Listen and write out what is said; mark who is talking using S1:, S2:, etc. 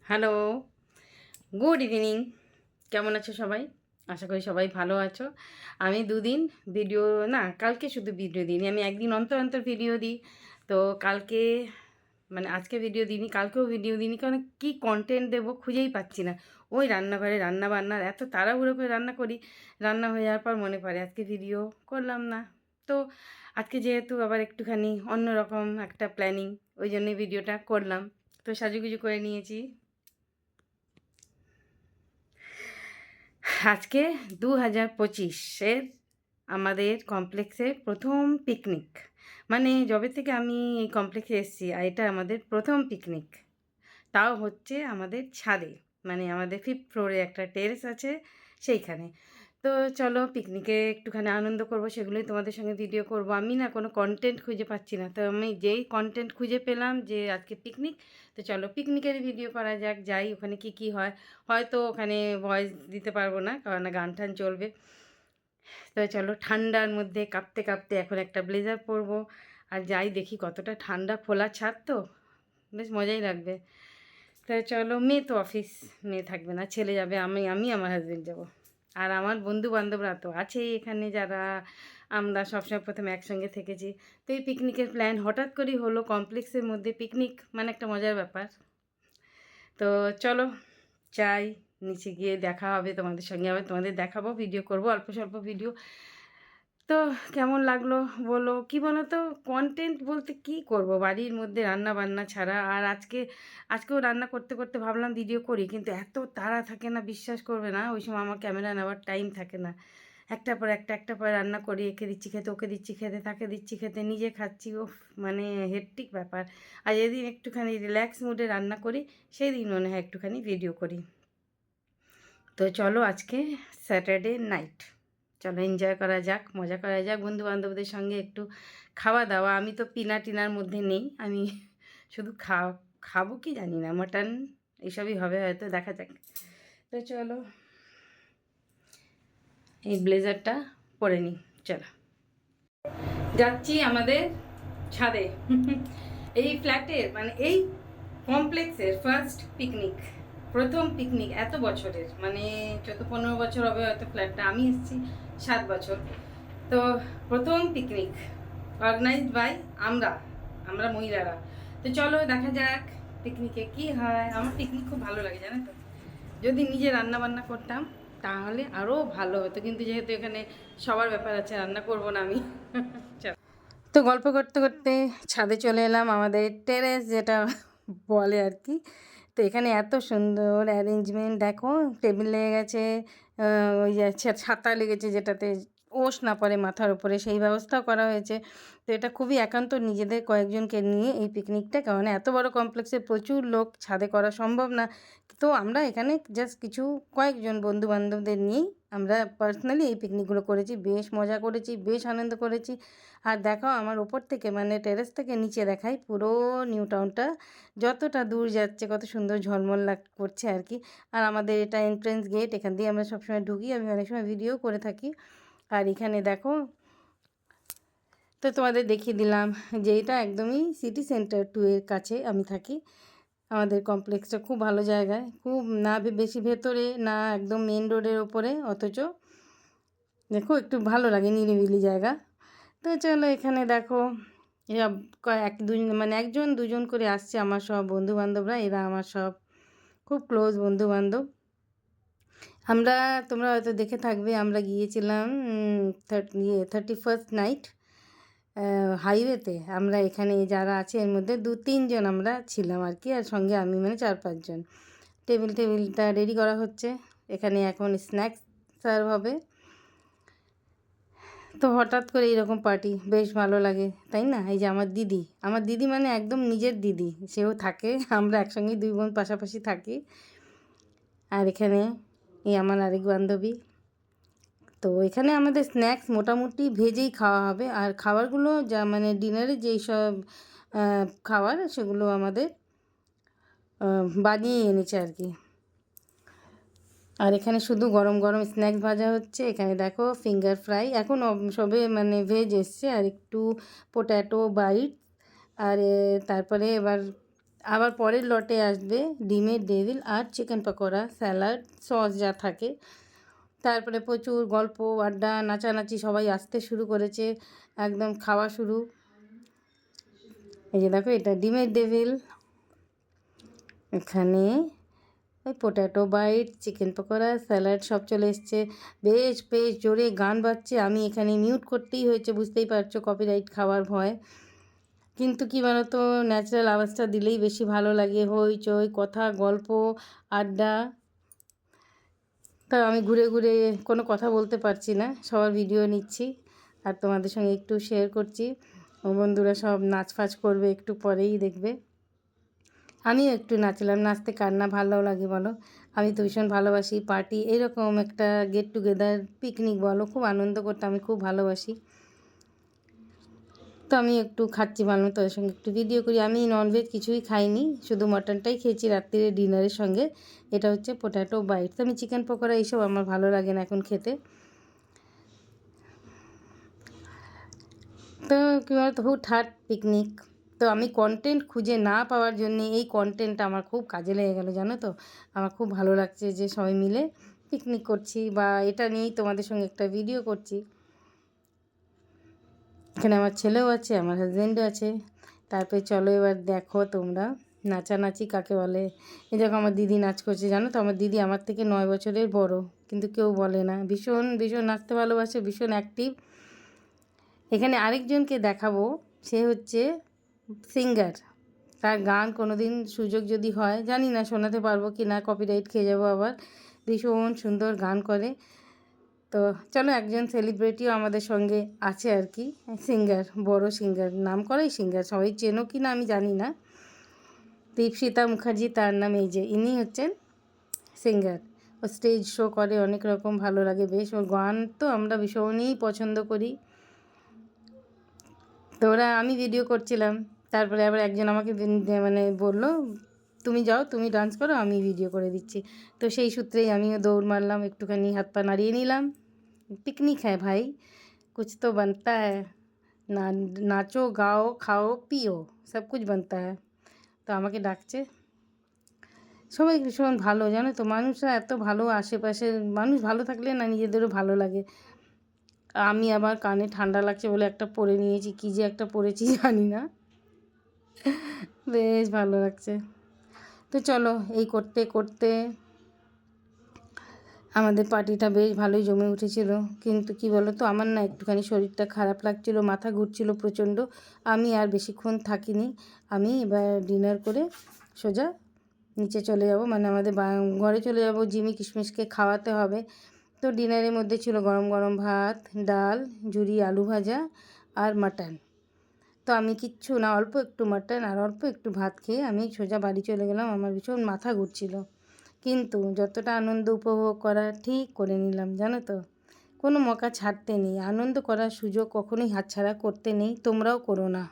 S1: Hello, good evening. কেমন আছো সবাই? আশা করি সবাই ভালো আছো। আমি দুদিন ভিডিও না, কালকে শুধু ভিডিও দিইনি, আমি একদিন অন্তর অন্তর ভিডিও দিই। তো কালকে মানে আজকে ভিডিও দিইনি, কালকেও ভিডিও দিইনি, কারণ কী কন্টেন্ট দেবো খুঁজেই পাচ্ছি না। ওই রান্নাঘরে রান্না বান্নার এত তাড়াহুড়ো করে রান্না করি, রান্না হয়ে যাওয়ার পর মনে পড়ে আজকে ভিডিও করলাম না। তো আজকে যেহেতু আবার একটুখানি অন্যরকম একটা প্ল্যানিং, ওই জন্যই ভিডিওটা করলাম। তো সাজুগুজু করে নিয়েছি। আজকে 2025-এর আমাদের কমপ্লেক্সের প্রথম পিকনিক। মানে যবে থেকে আমি এই কমপ্লেক্সে এসেছি, আর এটা আমাদের প্রথম পিকনিক। তাও হচ্ছে আমাদের ছাদে, মানে আমাদের 5th ফ্লোরে একটা টেরেস আছে সেইখানে। তো চলো পিকনিকে একটুখানি আনন্দ করব, সেগুলোই তোমাদের সঙ্গে ভিডিও করব। আমি না কোনো কন্টেন্ট খুঁজে পাচ্ছি না, তো আমি যেই কন্টেন্ট খুঁজে পেলাম যে আজকে পিকনিক, তো চলো পিকনিকের ভিডিও করা যাক। যাই ওখানে কি কি হয়, হয়তো ওখানে ভয়েস দিতে পারবো না, কারণ না গান টান চলবে। তো চলো ঠান্ডার মধ্যে কাঁপতে কাঁপতে এখন একটা ব্লেজার পরবো, আর যাই দেখি কতটা ঠান্ডা, খোলা ছাদ তো বেশ মজাই লাগবে। তাই চলো, মেয়ে তো অফিস, মেয়ে থাকবে না, ছেলে যাবে, আমি আমার হাজবেন্ড যাব। আর আমার বন্ধু বান্ধবরা তো আছেই এখানে, যারা আমরা সবসময় প্রথমে একসঙ্গে থেকেছি। তো এই পিকনিকের প্ল্যান হঠাৎ করেই হলো, কমপ্লেক্সের মধ্যে পিকনিক মানে একটা মজার ব্যাপার। তো চলো যাই, নিচে গিয়ে দেখা হবে তোমাদের সঙ্গে, আবার তোমাদের দেখাবো, ভিডিও করব অল্প স্বল্প ভিডিও। তো কেমন লাগলো বলো। কি বলো তো, কন্টেন্ট বলতে কি করব বাড়ির মধ্যে রান্না বান্না ছাড়া। আর আজকেও রান্না করতে করতে ভাবলাম ভিডিও করি, কিন্তু এত তাড়া থাকে না, বিশ্বাস করবে না, ওই সময় আমার ক্যামেরা নেওয়ার টাইম থাকে না। একটার পর একটা পর রান্না করি, একে দিচ্ছি খেতে, ওকে দিচ্ছি খেতে, তাকে দিচ্ছি খেতে, নিজে খাচ্ছি, ও মানে হেক্টিক ব্যাপার। আর যেদিন একটুখানি রিল্যাক্স মুডে রান্না করি, সেই দিন মনে হয় একটুখানি ভিডিও করি। তো চলো আজকে স্যাটারডে নাইট, চলো এনজয় করা যাক, মজা করা যাক বন্ধু বান্ধবদের সঙ্গে, একটু খাওয়া দাওয়া। আমি তো পিনা টিনার মধ্যে নেই, আমি শুধু খাবো কি জানি না, মাটন এইসবই হবে হয়তো, দেখা যাক। তো চলো এই ব্লেজারটা পরে নিই, চলো যাচ্ছি আমাদের ছাদে। এই ফ্ল্যাটের মানে এই কমপ্লেক্সের ফার্স্ট পিকনিক, প্রথম পিকনিক এত বছরের, মানে 14-15 বছর হবে হয়তো ফ্ল্যাটটা, আমি এসেছি 7 বছর। তো প্রথম পিকনিক অর্গানাইজড বাই আমরা আমরা মহিলারা। তো চলো দেখা যাক পিকনিকে কি হয়। আমার পিকনিক খুব ভালো লাগে জানো তো, যদি নিজে রান্না বান্না করতাম তাহলে আরও ভালো হতো, কিন্তু যেহেতু এখানে সবার ব্যাপার আছে, রান্না করবো না আমি। চলো, তো গল্প করতে করতে ছাদে চলে এলাম, আমাদের টেরেস যেটা বলে আর কি। তো এখানে এত সুন্দর অ্যারেঞ্জমেন্ট দেখো, টেবিল লেগে গেছে, ওই যে ছাতা লেগেছে যেটাতে ওস না পড়ে মাথার উপরে, সেই ব্যবস্থাও করা হয়েছে। তো এটা খুবই একান্ত নিজেদের কয়েকজনকে নিয়ে এই পিকনিকটা, কারণ এত বড় কমপ্লেক্সে প্রচুর লোক ছাদে করা সম্ভব না। তো আমরা এখানে জাস্ট কিছু কয়েকজন বন্ধু বান্ধবদের নিয়েই আমরা পার্সোনালি এই পিকনিকগুলো করেছি, বেশ মজা করেছি, বেশ আনন্দ করেছি। আর দেখো আমার ওপর থেকে মানে টেরেস থেকে নিচে দেখাই পুরো নিউ টাউনটা, যতটা দূর যাচ্ছে কত সুন্দর ঝলমল করছে আর কি। আর আমাদের এটা এন্ট্রেন্স গেট, এখান দিয়ে আমরা সবসময় ঢুকি, আমি অনেক সময় ভিডিও করে থাকি। আর এখানে দেখো, তো তোমাদের দেখিয়ে দিলাম যে এটা একদমই সিটি সেন্টার 2 এর কাছে আমি থাকি। আমাদের কমপ্লেক্সটা খুব ভালো জায়গায়, খুব না বেশি ভেতরে না একদম মেন রোডের ওপরে, অথচ দেখো একটু ভালো লাগে, নিরিবিলি জায়গা। তো চলো এখানে দেখো এরা এক দুজন মানে একজন দুজন করে আসছে আমার সব বন্ধু বান্ধবরা, এরা আমার সব খুব ক্লোজ বন্ধু বান্ধব। আমরা, তোমরা হয়তো দেখে থাকবে, আমরা গিয়েছিলাম 31st নাইট হাইওয়েতে। আমরা এখানে যারা আছে এর মধ্যে 2-3 জন আমরা ছিলাম আর কি, আর সঙ্গে আমি মানে 4-5 জন। টেবিলটা রেডি করা হচ্ছে, এখানে এখন স্ন্যাক্স সার্ভ হবে। তো হঠাৎ করে এইরকম পার্টি বেশ ভালো লাগে, তাই না? এই যে আমার দিদি মানে একদম নিজের দিদি, সেও থাকে, আমরা একসঙ্গে 2 বোন পাশাপাশি থাকি। আর এখানে এই আমার আরেক বান্ধবী। তো এখানে আমাদের স্ন্যাক্স মোটামুটি ভেজেই খাওয়া হবে, আর খাবারগুলো যা মানে ডিনারে যেই সব খাবার সেগুলো আমাদের বানিয়ে এনেছে আর কি। আর এখানে শুধু গরম গরম স্ন্যাক্স ভাজা হচ্ছে, এখানে দেখো ফিঙ্গার ফ্রাই, এখন সবে মানে ভেজ এসছে, আর একটু পোট্যাটো বাইট। আর তারপরে এবার আবার পরের লটে আসবে ডিমের ডেভিল আর চিকেন পকোড়া, স্যালাড, সস যা থাকে। তারপরে প্রচুর গল্প আড্ডা নাচানাচি, সবাই আসতে শুরু করেছে, একদম খাওয়া শুরু। এই যে দেখো, এটা ডিমের ডেভিল, এখানে ওই potato bite, chicken pakora, salad সব চলে এসছে। বেশ বেশ জোরে গান বাজছে, আমি এখানে মিউট করতেই হয়েছে, বুঝতেই পারছো কপিরাইট খাওয়ার ভয়। কিন্তু কী বলো তো, ন্যাচারাল আওয়াজটা দিলেই বেশি ভালো লাগে, হইচই কথা গল্প আড্ডা। তা আমি ঘুরে ঘুরে কোনো কথা বলতে পারছি না, সবার ভিডিও নিচ্ছি আর তোমাদের সঙ্গে একটু শেয়ার করছি। বন্ধুরা সব নাচ ফাচ করবে একটু পরেই দেখবে। আমিও একটু নাচলাম, নাচতে কার না ভালো লাগে বলো। আমি তো ভীষণ ভালোবাসি পার্টি, এরকম একটা গেট টুগেদার পিকনিক বলো, খুব আনন্দ করতে আমি খুব ভালোবাসি। তো আমি একটু খাচ্ছি, ভালো তোদের সঙ্গে একটু ভিডিও করি। আমি ননভেজ কিছুই খাইনি, শুধু মাটনটাই খেয়েছি রাত্রিরে ডিনারের সঙ্গে। এটা হচ্ছে পোট্যাটো বাইট। তো আমি চিকেন পকোড়া এইসব আমার ভালো লাগে না এখন খেতে। তো কী বলতো, হুটহাট পিকনিক। তো আমি কন্টেন্ট খুঁজে না পাওয়ার জন্যে এই কন্টেন্টটা আমার খুব কাজে লেগে গেলো, জানো তো। আমার খুব ভালো লাগছে যে সবাই মিলে পিকনিক করছি, বা এটা নিয়েই তোমাদের সঙ্গে একটা ভিডিও করছি। এখানে আমার ছেলেও আছে, আমার হাজব্যান্ডও আছে। তারপরে চলো এবার দেখো তোমরা নাচানাচি কাকে বলে। এই দেখো আমার দিদি নাচ করছে, জানো তো আমার দিদি আমার থেকে 9 বছরের বড়, কিন্তু কেউ বলে না। ভীষণ ভীষণ নাচতে ভালোবাসে, ভীষণ অ্যাক্টিভ। এখানে আরেকজনকে দেখাবো, সে হচ্ছে সিঙ্গার। তার গান কোনো দিন সুযোগ যদি হয়, জানি না শোনাতে পারবো কি না, কপিরাইট খেয়ে যাবো আবার। ভীষণ সুন্দর গান করে। তো চলো, একজন সেলিব্রিটিও আমাদের সঙ্গে আছে আর কি, সিঙ্গার, বড় সিঙ্গার, নাম করাই সিঙ্গার, সবাই চেনো কি না আমি জানি না। দীপশিতা মুখার্জি তার নাম। এই যে ইনি হচ্ছেন সিঙ্গার। ও স্টেজ শো করে অনেক রকম, ভালো লাগে বেশ। ওর গান তো আমরা ভীষণই পছন্দ করি। তো ওরা, আমি ভিডিও করছিলাম, তারপরে আবার একজন আমাকে মানে বললো তুমি যাও, তুমি ডান্স করো, আমি ভিডিও করে দিচ্ছি। তো সেই সূত্রেই আমিও দৌড় মারলাম, একটুখানি হাত পা নাড়িয়ে নিলাম। पिकनिक है भाई, कुछ तो बनता है না, নাচো গাও খাও পিও, সব কুছ বানতা है। তো আমাকে ডাকছে, সবাই ভীষণ ভালো, জানো তো, মানুষরা এত ভালো, আশেপাশের মানুষ ভালো থাকলে না নিজেদেরও ভালো লাগে। আমি আবার কানে ঠান্ডা লাগছে বলে একটা পরে নিয়েছি, কী যে একটা পরেছি জানি না, বেশ ভালো লাগছে। তো চলো, এই করতে করতে আমাদের পার্টিটা বেশ ভালোই জমে উঠেছিল। কিন্তু কি বলো তো, আমার না একটুখানি শরীরটা খারাপ লাগছিল, মাথা ঘুরছিল প্রচণ্ড। আমি আর বেশিক্ষণ থাকিনি, আমি এবার ডিনার করে সোজা নিচে চলে যাব, মানে আমাদের ঘরে চলে যাব, জিমি কিশমিশকে খাওয়াতে হবে। তো ডিনারের মধ্যে ছিল গরম গরম ভাত, ডাল, ঝুরি আলু ভাজা আর মাটন। তো আমি কিচ্ছু না, অল্প একটু মাটন আর অল্প একটু ভাত খেয়ে আমি সোজা বাড়ি চলে গেলাম। আমার ভীষণ মাথা ঘুরছিল, কিন্তু যতটা আনন্দ উপভোগ করা ঠিক করে নিলাম, জানো তো। কোনো মৌকা ছাড়তে নেই, আনন্দ করার সুযোগ কখনোই হাতছাড়া করতে নেই, তোমরাও করো না।